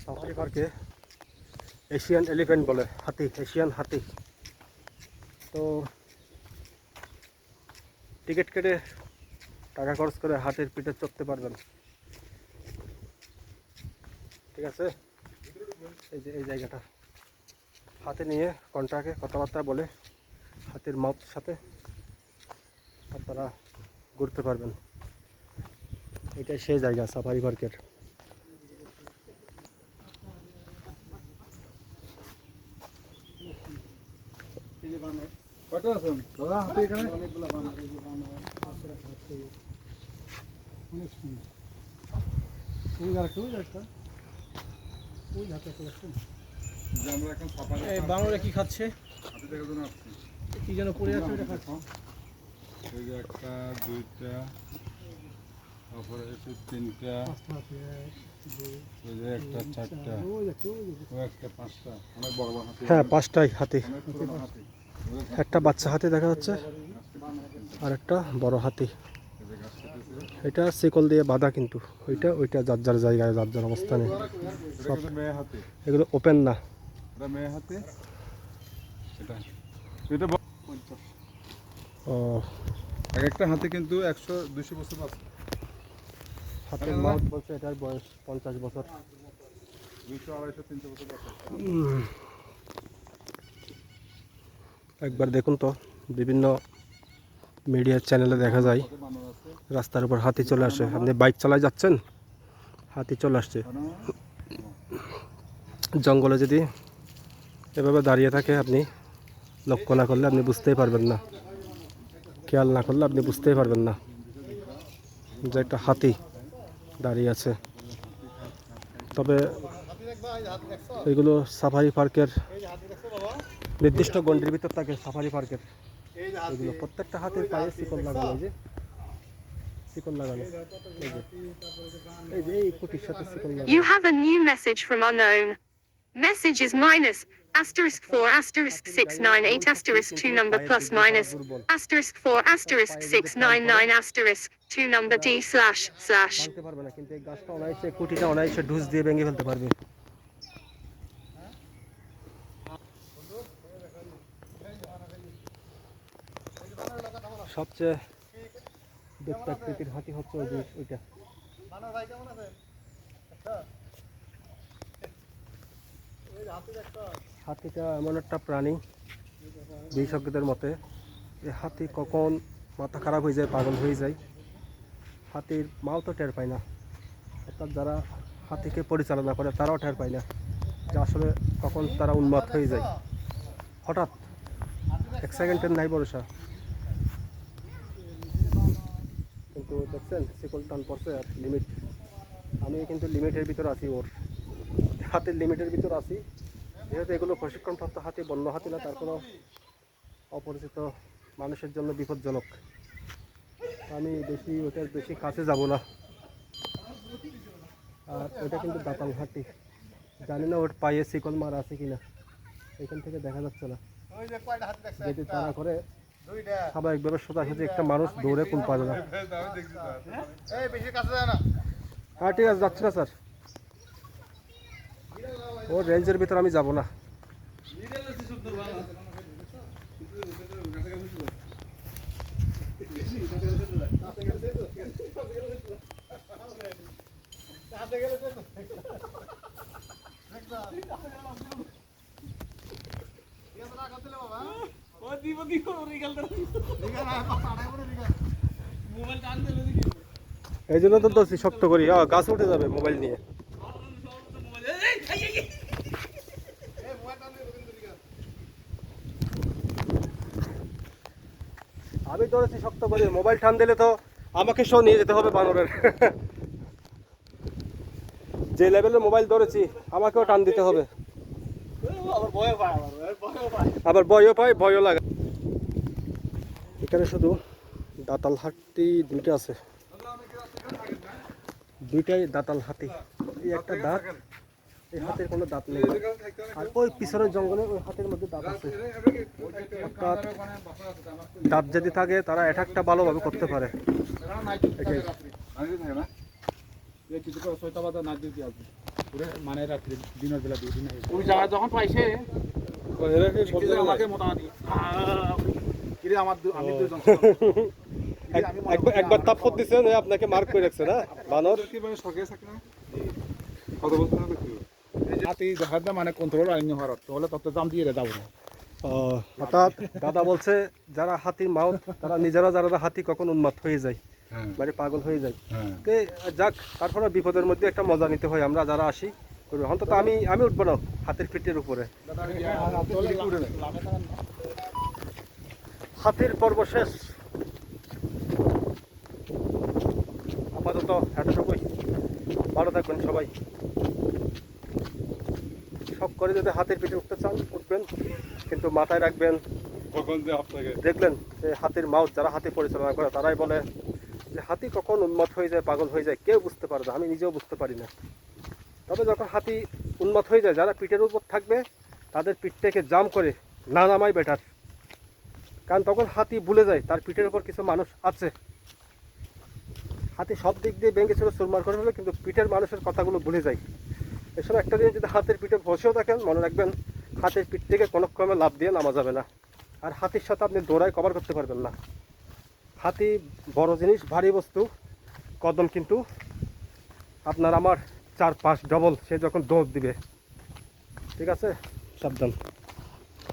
Safari পার্কে Asian elephant বলে, হাতি, এশিয়ান হাতি। তো টিকিট কেটে টাকা খরচ করে হাতির পিঠে চড়তে পারবেন। ঠিক আছে, এই যে এই জায়গাটা, হাতে নিয়ে কন্ট্রাক্টে কথাবার্তা বলে হাতির মাউথের সাথে আপনারা ঘুরতে পারবেন। এটাই সেই জায়গা সাফারি পার্কের। বানরে কি খাচ্ছে, কি যেন পড়ে আছে, ওটা খাচ্ছে। একটা, দুইটা, তারপরে তিনটা, একটা, চারটা, একটা, পাঁচটা, অনেক বড় বড় হাতি। হ্যাঁ, পাঁচটাই হাতি। একটা বাচ্চা হাতি দেখা যাচ্ছে আর একটা বড় হাতি। এটা শিকল দিয়ে বাঁধা, কিন্তু ওইটা যার যার জায়গায় যার যার অবস্থানে। সব এগুলো ওপেন না। মেয়ে হাতি, ও, এক একটা হাতি কিন্তু 100-200 বছর আছে। হাতির মাউথ বলছে এটার বয়স 50 বছর। 200, 250, 300 বছর আছে। একবার দেখুন তো, বিভিন্ন মিডিয়ার চ্যানেলে দেখা যায় রাস্তার উপর হাতি চলে আসে। আপনি বাইক চালায় যাচ্ছেন, হাতি চলে আসছে। জঙ্গলে যদি এভাবে দাঁড়িয়ে থাকে, আপনি লক্ষ্য না করলে আপনি বুঝতেই পারবেন না, খেয়াল না করলে আপনি বুঝতেই পারবেন না যে একটা হাতি দাঁড়িয়ে আছে। তবে এগুলো সাফারি পার্কের নির্দিষ্ট গণ্ডির ভিতর থাকে। সাফারি পার্কের এগুলো প্রত্যেকটা হাতির পায়ে শিকল লাগানো, এই যে শিকল লাগানো, এই যে এই কুটির সাথে শিকল লাগানো। You have a new message from unknown. Message is -*4*698*2 number +(*4*699*2 number D//. ভাঙতে পারবে না, কিন্তু এই গাছটা অনায়াসে, কুটিটা অনায়াসে ঢুস দিয়ে ভেঙে ফেলতে পারবে। সবচেয়ে দেখতে হাতি হচ্ছে ওইটা। হাতিটা এমন একটা প্রাণী, বিশেষজ্ঞদের মতে এই হাতি কখন মাথা খারাপ হয়ে যায়, পাগল হয়ে যায়, হাতির মাও তো টের পায় না। অর্থাৎ যারা হাতিকে পরিচালনা করে তারাও টের পায় না যে আসলে কখন তারা উন্মাদ হয়ে যায়। হঠাৎ 1 সেকেন্ডের নাই ভরসা। কিন্তু দেখছেন শিকল টান পড়ছে আর লিমিট। আমি কিন্তু লিমিটের ভিতর আছি, ওর হাতির লিমিটের ভিতর আছি। যেহেতু এগুলো প্রশিক্ষণপ্রাপ্ত হাতি, বন্য হাতি না, তারপরও অপরিচিত মানুষের জন্য বিপজ্জনক। আমি ওটার বেশি কাছে যাব না। আর ওটা কিন্তু দাতাল হাতি, জানি না ওর পায়ে শিকল মারা আছে কিনা, এখান থেকে দেখা যাচ্ছে না। যদি তারা করে স্বাভাবিকভাবে সোজাসুজি একটা মানুষ দৌড়ে কুল পাবে না। হ্যাঁ ঠিক আছে, যাচ্ছে না স্যার, ও রেঞ্জের ভিতর আমি যাব না। এই জন্য তো শক্ত করি, গাছ উঠে যাবে মোবাইল নিয়ে। আমি ধরেছি শক্ত করে, মোবাইল টান দিলে তো আমাকে সহ নিয়ে যেতে হবে বানরের। যে লেভেলের মোবাইল ধরেছি আমাকেও টান দিতে হবে। আবার ভয়ও পায়, ভয়ও লাগে। এখানে শুধু দাতাল হাতি দুইটা আছে, দুইটাই দাতাল হাতি। এই একটা দাঁত, এই হাতের কোনো দাঁত নেই। আর ওই পিছনের জঙ্গলে ওই হাতের মধ্যে দাঁত আছে। অর্থাৎ দাঁত যদি থাকে তারা অ্যাটাকটা ভালোভাবে করতে পারে। এটাই এই কিছু করে 6টা বাজে নাচ দিতে আসবে পুরো মানে রাত্রি দিনের বেলা দুই দিন ওই জায়গা যখন পাইছে এরা কি সে আমাকে মোটামুটি কিরে আমি দুজন একবার তাপ্পর দিচ্ছেন আপনাকে মার্ক করে রাখছে না বানর। কিভাবে শখে থাকে না কত বলতে হবে কি হাতি দেখার দা মানে কন্ট্রোল আইনি হরত তাহলে তত দাম দিয়ে যাবো না অর্থাৎ দাদা বলছে যারা হাতির মাউত তারা নিজেরা যারা হাতি কখন উন্মাদ হয়ে যায়, হ্যাঁ মানে পাগল হয়ে যায়। হ্যাঁ তো যাক, তারপরে বিপদের মধ্যে একটা মজা নিতে হয় আমরা যারা আসি। অন্তত আমি উঠবো না হাতির পিঠের উপরে। হাতির পর্ব শেষ, আপাতত এতটুকুই। ভালো থাকবেন সবাই। শখ করে যদি হাতির পিঠে উঠতে চান উঠবেন, কিন্তু মাথায় রাখবেন কখন যে আপনাকে দেখলেন যে হাতির মাউত যারা হাতি পরিচালনা করে তারাই বলে যে হাতি কখন উন্মাদ হয়ে যায়, পাগল হয়ে যায় কেউ বুঝতে পারে না, আমি নিজেও বুঝতে পারি না। তবে যখন হাতি উন্মাদ হয়ে যায় যারা পিঠের উপর থাকবে তাদের পিঠ থেকে জাম করে না নামাই বেটার, কারণ তখন হাতি ভুলে যায় তার পিঠের উপর কিছু মানুষ আছে। হাতি সব দিক দিয়ে ভেঙে ছিল চুরমার করে ফেলে, কিন্তু পিঠের মানুষের কথাগুলো ভুলে যায়। এসব একটা দিন যদি হাতের পিঠে বসেও থাকেন মনে রাখবেন হাতের পিঠ থেকে কোনো ক্রমে লাভ দিয়ে নামা যাবে না। আর হাতির সাথে আপনি দৌড়ায় কভার করতে পারবেন না। হাতি বড় জিনিস, ভারী বস্তু, কদম কিন্তু আপনার আমার 4-5 ডবল সে যখন দৌড় দিবে। ঠিক আছে, সাবধান।